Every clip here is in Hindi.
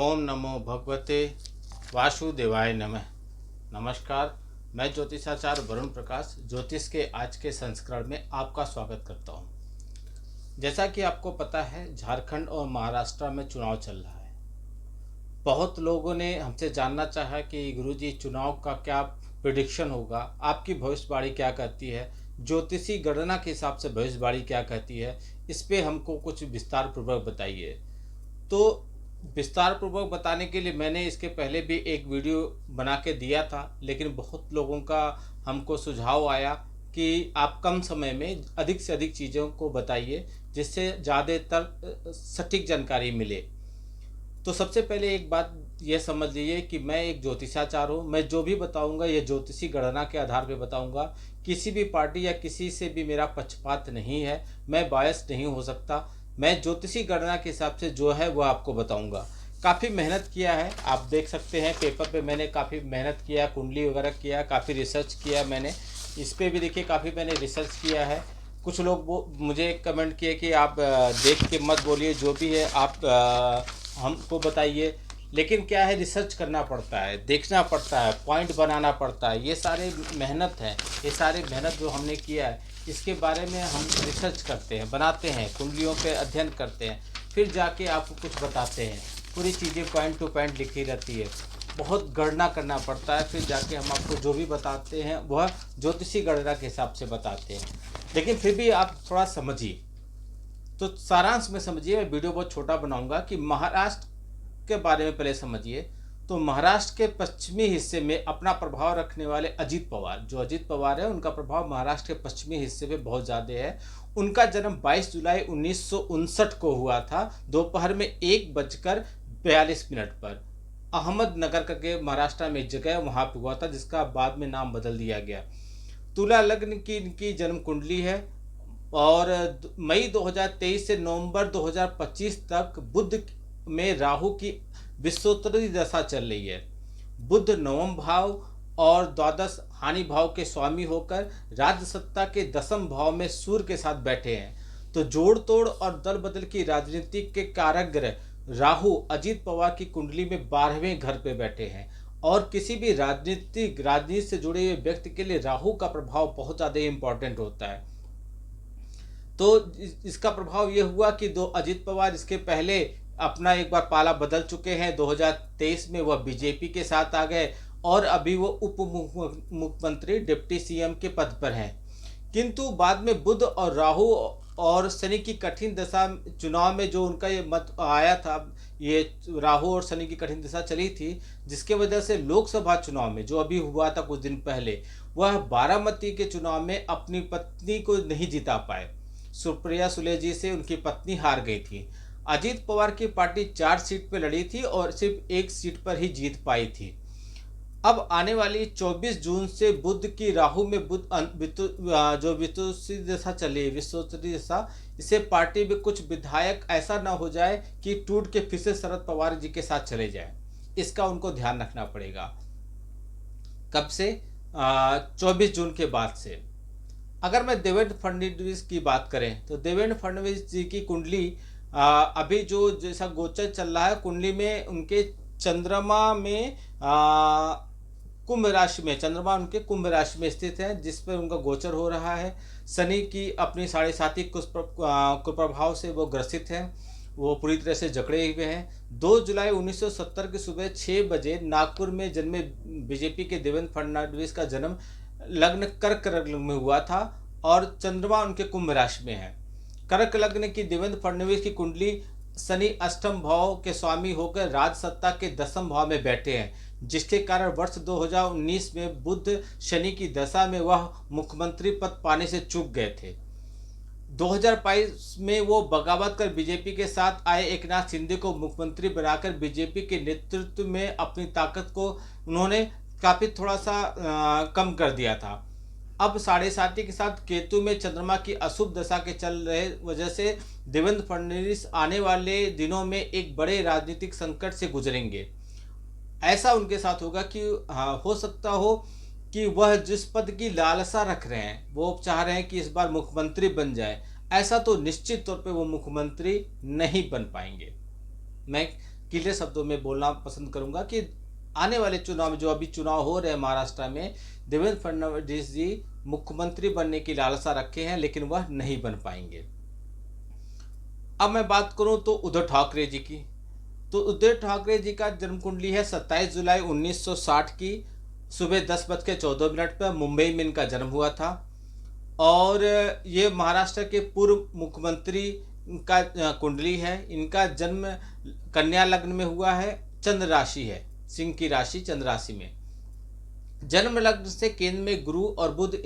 ओम नमो भगवते वासुदेवाय नमः। नमस्कार, मैं ज्योतिषाचार्य वरुण प्रकाश ज्योतिष के आज के संस्करण में आपका स्वागत करता हूं। जैसा कि आपको पता है, झारखंड और महाराष्ट्र में चुनाव चल रहा है। बहुत लोगों ने हमसे जानना चाहा कि गुरुजी, चुनाव का क्या प्रिडिक्शन होगा, आपकी भविष्यवाणी क्या कहती है, ज्योतिषी गणना के हिसाब से भविष्यवाणी क्या कहती है, इस पे हमको कुछ विस्तार पूर्वक बताइए। तो विस्तार पूर्वक बताने के लिए मैंने इसके पहले भी एक वीडियो बना के दिया था, लेकिन बहुत लोगों का हमको सुझाव आया कि आप कम समय में अधिक से अधिक चीज़ों को बताइए, जिससे ज़्यादातर सटीक जानकारी मिले। तो सबसे पहले एक बात यह समझ लीजिए कि मैं एक ज्योतिषाचार्य हूँ। मैं जो भी बताऊँगा ये ज्योतिषी गणना के आधार पर बताऊँगा। किसी भी पार्टी या किसी से भी मेरा पक्षपात नहीं है, मैं बायस नहीं हो सकता। मैं ज्योतिषी गणना के हिसाब से जो है वह आपको बताऊंगा। काफ़ी मेहनत किया है, आप देख सकते हैं पेपर पे मैंने काफ़ी मेहनत किया, कुंडली वगैरह किया, काफ़ी रिसर्च किया मैंने। इस पे भी देखिए काफ़ी मैंने रिसर्च किया है। कुछ लोग वो मुझे कमेंट किए कि आप देख के मत बोलिए, जो भी है आप हमको बताइए। लेकिन क्या है, रिसर्च करना पड़ता है, देखना पड़ता है, पॉइंट बनाना पड़ता है। ये सारे मेहनत है, ये सारे मेहनत जो हमने किया है, इसके बारे में हम रिसर्च करते हैं, बनाते हैं, कुंडलियों पे अध्ययन करते हैं, फिर जाके आपको कुछ बताते हैं। पूरी चीज़ें पॉइंट टू पॉइंट लिखी रहती है, बहुत गणना करना पड़ता है, फिर जाके हम आपको जो भी बताते हैं वह ज्योतिषी गणना के हिसाब से बताते हैं। लेकिन फिर भी आप थोड़ा समझिए। तो सारांश में समझिए, मैं वीडियो बहुत छोटा बनाऊंगा कि महाराष्ट्र के बारे में पहले समझिए। तो महाराष्ट्र के पश्चिमी हिस्से में अपना प्रभाव रखने वाले अजीत पवार, जो अजीत पवार है, उनका प्रभाव महाराष्ट्र के पश्चिमी हिस्से में बहुत ज़्यादा है। उनका जन्म 22 जुलाई 1959 को हुआ था, दोपहर में 1:42 पर अहमदनगर करके महाराष्ट्र में एक जगह वहाँ पे हुआ था, जिसका बाद में नाम बदल दिया गया। तुला लग्न की इनकी जन्म कुंडली है और मई 2023 से नवंबर 2025 तक बुध में राहु की विश्वोत्तरी दशा चल रही है। बुध नवम भाव और द्वादश हानि भाव के स्वामी होकर राज्य सत्ता के दसम भाव में सूर्य के साथ बैठे हैं। तो जोड़ तोड़ और दल बदल की राजनीति के कारक ग्रह राहु अजीत पवार की कुंडली में 12वें घर पे बैठे हैं और किसी भी राजनीति से जुड़े हुए व्यक्ति के लिए राहु का प्रभाव बहुत ज़्यादा इंपॉर्टेंट होता है। तो इसका प्रभाव ये हुआ कि दो अजीत पवार इसके पहले अपना एक बार पाला बदल चुके हैं। 2023 में वह बीजेपी के साथ आ गए और अभी वो उप मुख्यमंत्री डिप्टी सीएम के पद पर हैं। किंतु बाद में बुध और राहु और शनि की कठिन दशा चुनाव में जो उनका ये मत आया था, ये राहु और शनि की कठिन दशा चली थी, जिसके वजह से लोकसभा चुनाव में जो अभी हुआ था कुछ दिन पहले, वह बारामती के चुनाव में अपनी पत्नी को नहीं जिता पाए। सुप्रिया सुले जी से उनकी पत्नी हार गई थी। अजीत पवार की पार्टी 4 सीट पर लड़ी थी और सिर्फ 1 सीट पर ही जीत पाई थी। अब आने वाली 24 जून से बुध की राहु में बुध जो वित्तोत्तरी दशा चली, विश्वोत्तरी दशा, इससे पार्टी में कुछ विधायक ऐसा ना हो जाए कि टूट के फिर से शरद पवार जी के साथ चले जाए। इसका उनको ध्यान रखना पड़ेगा। कब से? 24 जून के बाद से। अगर मैं देवेंद्र फडणवीस की बात करें तो देवेंद्र फडणवीस जी की कुंडली अभी जो जैसा गोचर चल रहा है, कुंडली में उनके चंद्रमा में कुंभ राशि में, चंद्रमा उनके कुंभ राशि में स्थित है, जिस पर उनका गोचर हो रहा है। शनि की अपनी 7.5 कुप्रभाव से वो ग्रसित हैं, वो पूरी तरह से जकड़े हुए हैं। 2 जुलाई 1970 की सुबह 6 बजे नागपुर में जन्मे बीजेपी के देवेंद्र फडणवीस का जन्म लग्न कर्क लग्न में हुआ था और चंद्रमा उनके कुंभ राशि में है। कर्क लग्न की देवेंद्र फडणवीस की कुंडली शनि अष्टम भाव के स्वामी होकर राज सत्ता के दसम भाव में बैठे हैं, जिसके कारण वर्ष 2019 में बुध शनि की दशा में वह मुख्यमंत्री पद पाने से चूक गए थे। 2022 में वो बगावत कर बीजेपी के साथ आए एकनाथ शिंदे को मुख्यमंत्री बनाकर बीजेपी के नेतृत्व में अपनी ताकत को उन्होंने काफ़ी थोड़ा सा कम कर दिया था। अब 7.5 के साथ केतु में चंद्रमा की अशुभ दशा के चल रहे वजह से देवेंद्र फडणवीस आने वाले दिनों में एक बड़े राजनीतिक संकट से गुजरेंगे। ऐसा उनके साथ होगा कि हो सकता हो कि वह जिस पद की लालसा रख रहे हैं, वो चाह रहे हैं कि इस बार मुख्यमंत्री बन जाए, ऐसा तो निश्चित तौर पे वो मुख्यमंत्री नहीं बन पाएंगे। मैं क्लियर शब्दों में बोलना पसंद करूंगा कि आने वाले चुनाव में, जो अभी चुनाव हो रहे हैं महाराष्ट्र में, देवेंद्र फडणवीस जी मुख्यमंत्री बनने की लालसा रखे हैं, लेकिन वह नहीं बन पाएंगे। अब मैं बात करूं तो उद्धव ठाकरे जी की, तो उद्धव ठाकरे जी का जन्म कुंडली है 27 जुलाई 1960 की, सुबह 10:14 पर मुंबई में इनका जन्म हुआ था। और ये महाराष्ट्र के पूर्व मुख्यमंत्री का कुंडली है। इनका जन्म कन्या लग्न में हुआ है, चंद्र राशि है, सिंह की राशि चंद्र राशि में। जन्म लग्न से केंद्र में गुरु और बुध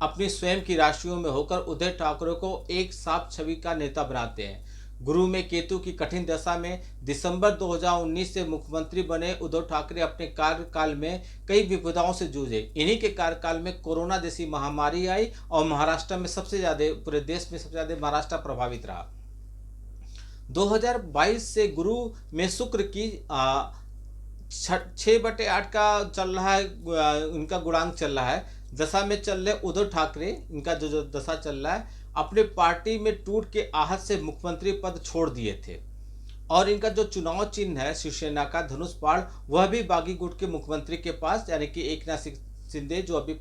अपनी स्वयं की राशियों में होकर उद्धव ठाकरे को एक साफ छवि का नेता बनाते हैं। गुरु में केतु की कठिन दशा में दिसंबर 2019 से मुख्यमंत्री बने उद्धव ठाकरे अपने कार्यकाल में कई विपदाओं से जूझे। इन्हीं के कार्यकाल में कोरोना जैसी महामारी आई और महाराष्ट्र में सबसे ज्यादा, पूरे देश में सबसे ज्यादा महाराष्ट्र प्रभावित रहा। 2022 से गुरु में शुक्र की 6/8 का चल रहा है, इनका गुणांक चल रहा है, दशा में चल रहे उद्धव ठाकरे, इनका जो दशा चल रहा है, अपने पार्टी में टूट के आहत से मुख्यमंत्री पद छोड़ दिए थे। और इनका जो चुनाव चिन्ह है शिवसेना का धनुष बाण, वह भी बागी गुट के मुख्यमंत्री के पास, यानी कि एकनाथ शिंदे जो अभी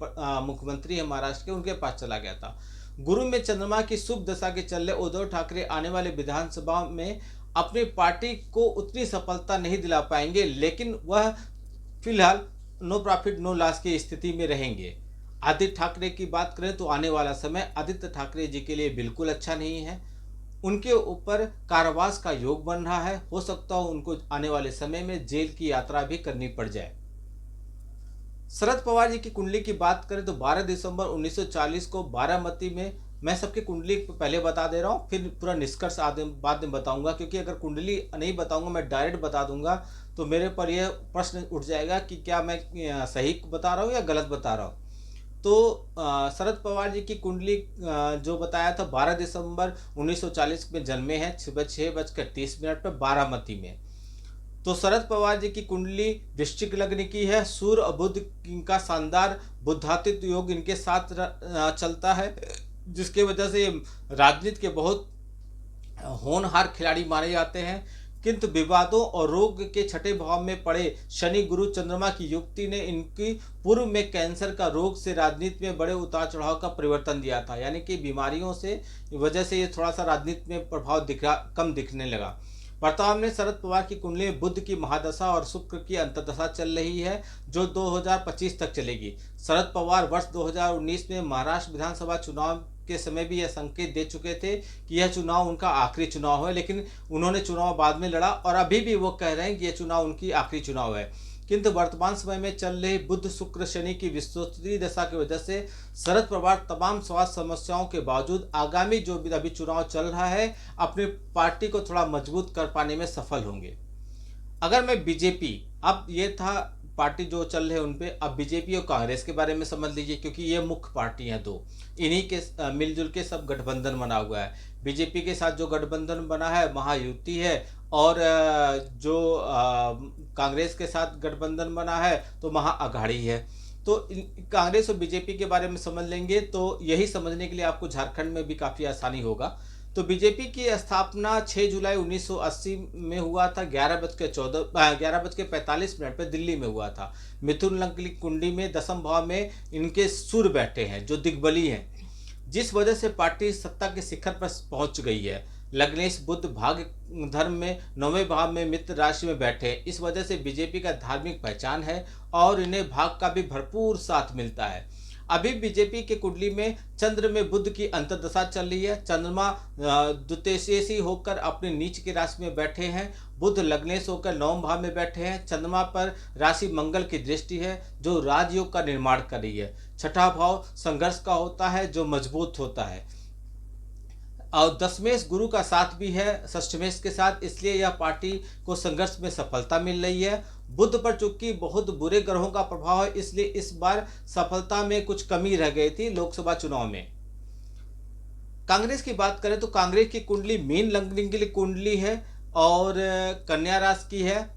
मुख्यमंत्री है महाराष्ट्र के, उनके पास चला गया था। गुरु में चंद्रमा की शुभ दशा के चलते उद्धव ठाकरे आने वाले विधानसभा में अपनी पार्टी को उतनी सफलता नहीं दिला पाएंगे, लेकिन वह फिलहाल नो प्रॉफिट नो लॉस की स्थिति में रहेंगे। आदित्य ठाकरे की बात करें तो आने वाला समय आदित्य ठाकरे जी के लिए बिल्कुल अच्छा नहीं है। उनके ऊपर कारावास का योग बन रहा है, हो सकता हो उनको आने वाले समय में जेल की यात्रा भी करनी पड़ जाए। शरद पवार जी की कुंडली की बात करें तो 12 दिसंबर 1940 को बारामती में, मैं सबकी कुंडली पहले बता दे रहा हूँ, फिर पूरा निष्कर्ष बाद में बताऊंगा, क्योंकि अगर कुंडली नहीं बताऊंगा, मैं डायरेक्ट बता दूंगा, तो मेरे पर यह प्रश्न उठ जाएगा कि क्या मैं सही बता रहा हूँ या गलत बता रहा हूँ। तो शरद पवार जी की कुंडली जो बताया था 12 दिसंबर 1940 में जन्मे हैं, सुबह 6:30 पर बारामती में। तो शरद पवार जी की कुंडली वृश्चिक लग्न की है। सूर्य और बुध का शानदार बुद्धातित्व योग इनके साथ चलता है, जिसके वजह से राजनीति के बहुत होनहार खिलाड़ी माने जाते हैं। किंतु विवादों और रोग के छठे भाव में पड़े शनि गुरु चंद्रमा की युक्ति ने इनकी पूर्व में कैंसर का रोग से राजनीति में बड़े उतार चढ़ाव का परिवर्तन दिया था, यानी कि बीमारियों से वजह से ये थोड़ा सा राजनीति में प्रभाव कम दिखने लगा। वर्तमान में शरद पवार की कुंडली में बुध की महादशा और शुक्र की अंतर्दशा चल रही है, जो 2025 तक चलेगी। शरद पवार वर्ष 2019 में महाराष्ट्र विधानसभा चुनाव के समय भी यह संकेत दे चुके थे कि यह चुनाव उनका आखिरी चुनाव है, लेकिन उन्होंने चुनाव बाद में लड़ा और अभी भी वो कह रहे हैं कि यह चुनाव उनकी आखिरी चुनाव है। किंतु वर्तमान समय में चल रही बुध शुक्र शनि की विस्तृत दशा की वजह से शरद पवार तमाम स्वास्थ्य समस्याओं के बावजूद आगामी जो भी अभी चुनाव चल रहा है, अपनी पार्टी को थोड़ा मजबूत कर पाने में सफल होंगे। अगर मैं बीजेपी, अब ये था पार्टी जो चल रहे हैं उन पे, अब बीजेपी और कांग्रेस के बारे में समझ लीजिए, क्योंकि ये मुख्य पार्टी हैं दो, इन्हीं के मिलजुल के सब गठबंधन बना हुआ है। बीजेपी के साथ जो गठबंधन बना है महायुति है, और जो कांग्रेस के साथ गठबंधन बना है तो महाअघाड़ी है। तो कांग्रेस और बीजेपी के बारे में समझ लेंगे तो यही समझने के लिए आपको झारखंड में भी काफ़ी आसानी होगा। तो बीजेपी की स्थापना 6 जुलाई 1980 में हुआ था, 11:45 पर दिल्ली में हुआ था। मिथुन लग्न की कुंडली में दसम भाव में इनके सूर्य बैठे हैं जो दिग्बली हैं, जिस वजह से पार्टी सत्ता के शिखर पर पहुंच गई है। लग्नेश बुध भाग्य धर्म में 9वें भाव में मित्र राशि में बैठे हैं, इस वजह से बीजेपी का धार्मिक पहचान है और इन्हें भाग का भी भरपूर साथ मिलता है। अभी बीजेपी के कुंडली में चंद्र में बुध की अंतर्दशा चल रही है। चंद्रमा द्वितीयेशी होकर अपने नीच की राशि में बैठे हैं। बुध लग्नेश होकर 9वें भाव में बैठे हैं। चंद्रमा पर राशि मंगल की दृष्टि है जो राजयोग का निर्माण कर रही है। छठा भाव संघर्ष का होता है जो मजबूत होता है, और दशमेश गुरु का साथ भी है षष्ठमेश के साथ, इसलिए यह पार्टी को संघर्ष में सफलता मिल रही है। बुध पर चूंकि बहुत बुरे ग्रहों का प्रभाव है, इसलिए इस बार सफलता में कुछ कमी रह गई थी लोकसभा चुनाव में। कांग्रेस की बात करें तो कांग्रेस की कुंडली मीन लग्न की कुंडली है और कन्या राशि की है,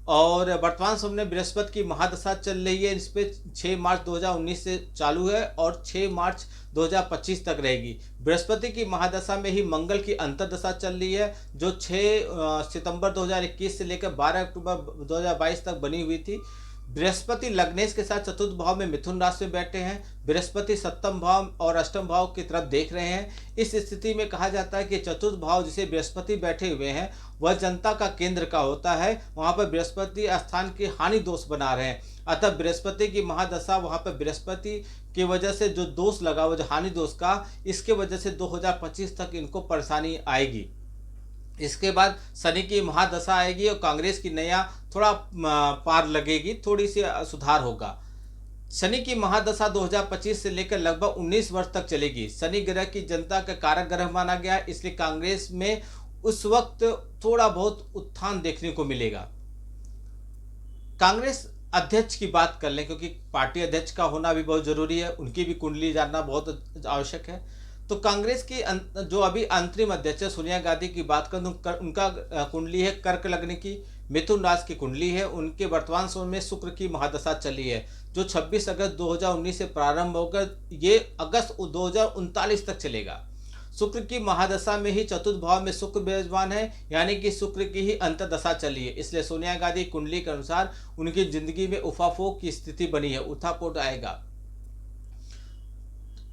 और वर्तमान समय में बृहस्पति की महादशा चल रही है। इस पे 6 मार्च 2019 से चालू है और 6 मार्च 2025 तक रहेगी। बृहस्पति की महादशा में ही मंगल की अंतर्दशा चल रही है, जो 6 सितंबर 2021 से लेकर 12 अक्टूबर 2022 तक बनी हुई थी। बृहस्पति लग्नेश के साथ चतुर्थ भाव में मिथुन राशि में बैठे हैं। बृहस्पति सप्तम भाव और अष्टम भाव की तरफ देख रहे हैं। इस स्थिति में कहा जाता है कि चतुर्थ भाव जिसे बृहस्पति बैठे हुए हैं वह जनता का केंद्र का होता है। वहां पर बृहस्पति स्थान की हानि दोष बना रहे हैं, अतः बृहस्पति की महादशा वहां पर बृहस्पति की वजह से जो दोष लगा वो जो हानि दोष का, इसके वजह से 2025 तक इनको परेशानी आएगी। इसके बाद शनि की महादशा आएगी और कांग्रेस की नया थोड़ा पार लगेगी, थोड़ी सी सुधार होगा। शनि की महादशा 2025 से लेकर लगभग 19 वर्ष तक चलेगी। शनि ग्रह की जनता का कारक ग्रह माना गया है, इसलिए कांग्रेस में उस वक्त थोड़ा बहुत उत्थान देखने को मिलेगा। कांग्रेस अध्यक्ष की बात कर लें, क्योंकि पार्टी अध्यक्ष का होना भी बहुत जरूरी है, उनकी भी कुंडली जानना बहुत आवश्यक है। तो कांग्रेस की जो अभी अंतरिम अध्यक्ष है सोनिया गांधी की बात करूं तो उनका कुंडली है कर्क लग्न की, मिथुन राशि की कुंडली है। उनके वर्तमान समय में शुक्र की महादशा चली है, जो 26 अगस्त 2019 से प्रारंभ होकर ये अगस्त 2039 तक चलेगा। शुक्र की महादशा में ही चतुर्थ भाव में शुक्र विराजमान है, यानी कि शुक्र की ही अंतर्दशा चली है। इसलिए सोनिया गांधी कुंडली के अनुसार उनकी जिंदगी में उफाफोक की स्थिति बनी है, उठापोट आएगा।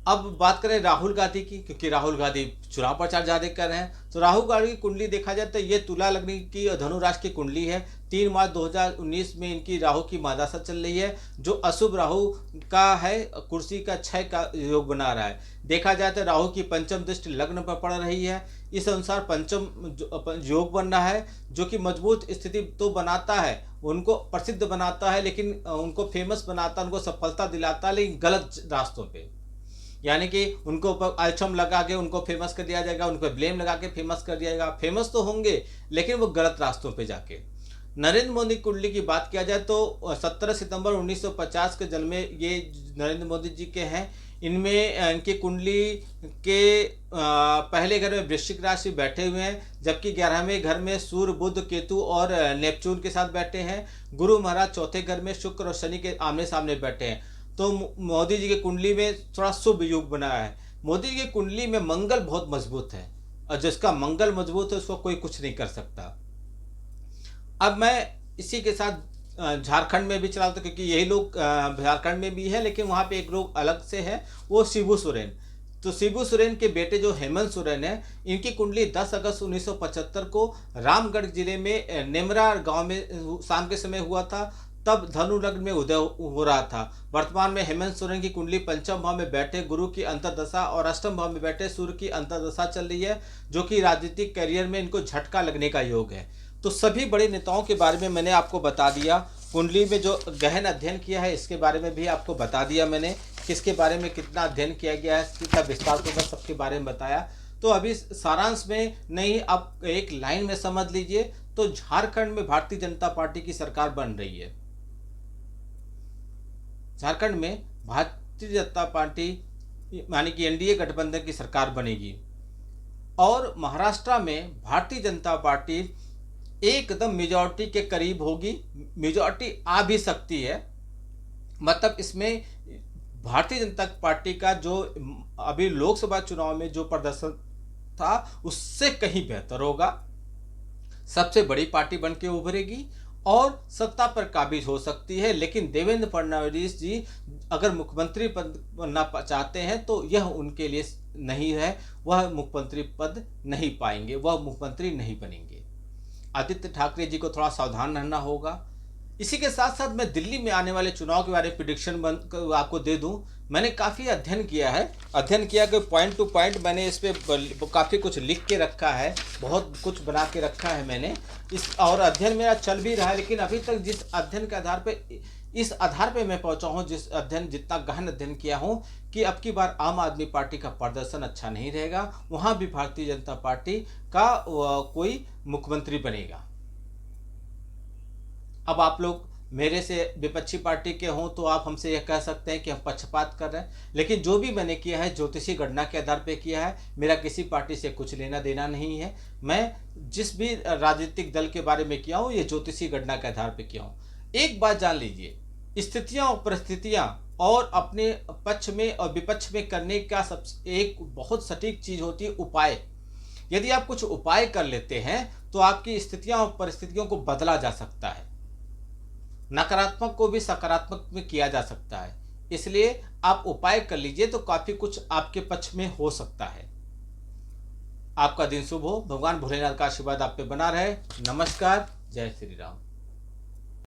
अब बात करें राहुल गांधी की, क्योंकि राहुल गांधी चुनाव प्रचार ज्यादा कर रहे हैं, तो राहुल गांधी की कुंडली देखा जाए तो ये तुला लग्न की धनु राशि की कुंडली है। 3 मार्च 2019 में इनकी राहु की महादशा चल रही है, जो अशुभ राहु का है, कुर्सी का क्षय का योग बना रहा है। देखा जाए तो राहु की पंचम दृष्टि लग्न पर पड़ रही है, इस अनुसार पंचम योग बन रहा है, जो कि मजबूत स्थिति तो बनाता है, उनको प्रसिद्ध बनाता है, लेकिन उनको फेमस बनाता है, उनको सफलता दिलाता है, लेकिन गलत रास्तों पे। यानी कि उनको ऊपर अल्छम लगा के उनको फेमस कर दिया जाएगा, उनको ब्लेम लगा के फेमस कर दिया जाएगा। फेमस तो होंगे लेकिन वो गलत रास्तों पे जाके। नरेंद्र मोदी कुंडली की बात किया जाए तो 17 सितंबर 1950 के जन्मे ये नरेंद्र मोदी जी के हैं। इनमें इनकी कुंडली के पहले घर में वृश्चिक राशि बैठे हुए हैं, जबकि 11वें घर में सूर्य बुध केतु और नेपच्यून के साथ बैठे हैं। गुरु महाराज चौथे घर में शुक्र और शनि के आमने सामने बैठे हैं। तो मोदी जी की कुंडली में थोड़ा शुभ योग बना है। मोदी जी की कुंडली में मंगल बहुत मजबूत है, और जिसका मंगल मजबूत है उसको कोई कुछ नहीं कर सकता। अब मैं इसी के साथ झारखंड में भी चला था, क्योंकि यही लोग झारखंड में भी है, लेकिन वहाँ पे एक लोग अलग से है, वो शिबू सोरेन। तो शिबू सोरेन के बेटे जो हेमंत सोरेन है, इनकी कुंडली 10 अगस्त 1975 को रामगढ़ जिले में नेमरा गांव में शाम के समय हुआ था। तब धनु लग्न में उदय हो रहा था। वर्तमान में हेमंत सोरेन की कुंडली पंचम भाव में बैठे गुरु की अंतर्दशा और अष्टम भाव में बैठे सूर्य की अंतर्दशा चल रही है, जो कि राजनीतिक करियर में इनको झटका लगने का योग है। तो सभी बड़े नेताओं के बारे में मैंने आपको बता दिया। कुंडली में जो गहन अध्ययन किया है इसके बारे में भी आपको बता दिया मैंने, किसके बारे में कितना अध्ययन किया गया है, कितना विस्तार पूर्वक सबके बारे में बताया। तो अभी सारांश में नहीं, आप एक लाइन में समझ लीजिए। तो झारखंड में भारतीय जनता पार्टी की सरकार बन रही है। झारखंड में भारतीय जनता पार्टी यानी कि एनडीए गठबंधन की सरकार बनेगी, और महाराष्ट्र में भारतीय जनता पार्टी एकदम मेजॉरिटी के करीब होगी। मेजॉरिटी आ भी सकती है, मतलब इसमें भारतीय जनता पार्टी का जो अभी लोकसभा चुनाव में जो प्रदर्शन था उससे कहीं बेहतर होगा। सबसे बड़ी पार्टी बन के उभरेगी और सत्ता पर काबिज हो सकती है। लेकिन देवेंद्र फडणवीस जी अगर मुख्यमंत्री पद बनना चाहते हैं तो यह उनके लिए नहीं है, वह मुख्यमंत्री पद नहीं पाएंगे, वह मुख्यमंत्री नहीं बनेंगे। आदित्य ठाकरे जी को थोड़ा सावधान रहना होगा। इसी के साथ साथ मैं दिल्ली में आने वाले चुनाव के बारे में प्रिडिक्शन आपको दे दूं। मैंने काफ़ी अध्ययन किया है, अध्ययन किया कि पॉइंट टू पॉइंट मैंने इस पर काफ़ी कुछ लिख के रखा है, बहुत कुछ बना के रखा है मैंने इस, और अध्ययन मेरा चल भी रहा है। लेकिन अभी तक जिस अध्ययन के आधार पे, इस आधार पे मैं पहुंचा हूं, जिस अध्ययन जितना गहन अध्ययन किया हूं कि अब की बार आम आदमी पार्टी का प्रदर्शन अच्छा नहीं रहेगा, वहां भी भारतीय जनता पार्टी का कोई मुख्यमंत्री बनेगा। अब आप लोग मेरे से विपक्षी पार्टी के हों तो आप हमसे यह कह सकते हैं कि हम पक्षपात कर रहे हैं, लेकिन जो भी मैंने किया है ज्योतिषी गणना के आधार पर किया है। मेरा किसी पार्टी से कुछ लेना देना नहीं है। मैं जिस भी राजनीतिक दल के बारे में किया हूँ ये ज्योतिषी गणना के आधार पर किया हूँ। एक बात जान लीजिए, स्थितियां और परिस्थितियां और अपने पक्ष में और विपक्ष में करने का सब एक बहुत सटीक चीज होती है उपाय। यदि आप कुछ उपाय कर लेते हैं तो आपकी स्थितियां और परिस्थितियों को बदला जा सकता है, नकारात्मक को भी सकारात्मक में किया जा सकता है। इसलिए आप उपाय कर लीजिए तो काफी कुछ आपके पक्ष में हो सकता है। आपका दिन शुभ हो। भगवान भोलेनाथ का आशीर्वाद आप पे बना रहे। नमस्कार। जय श्री राम।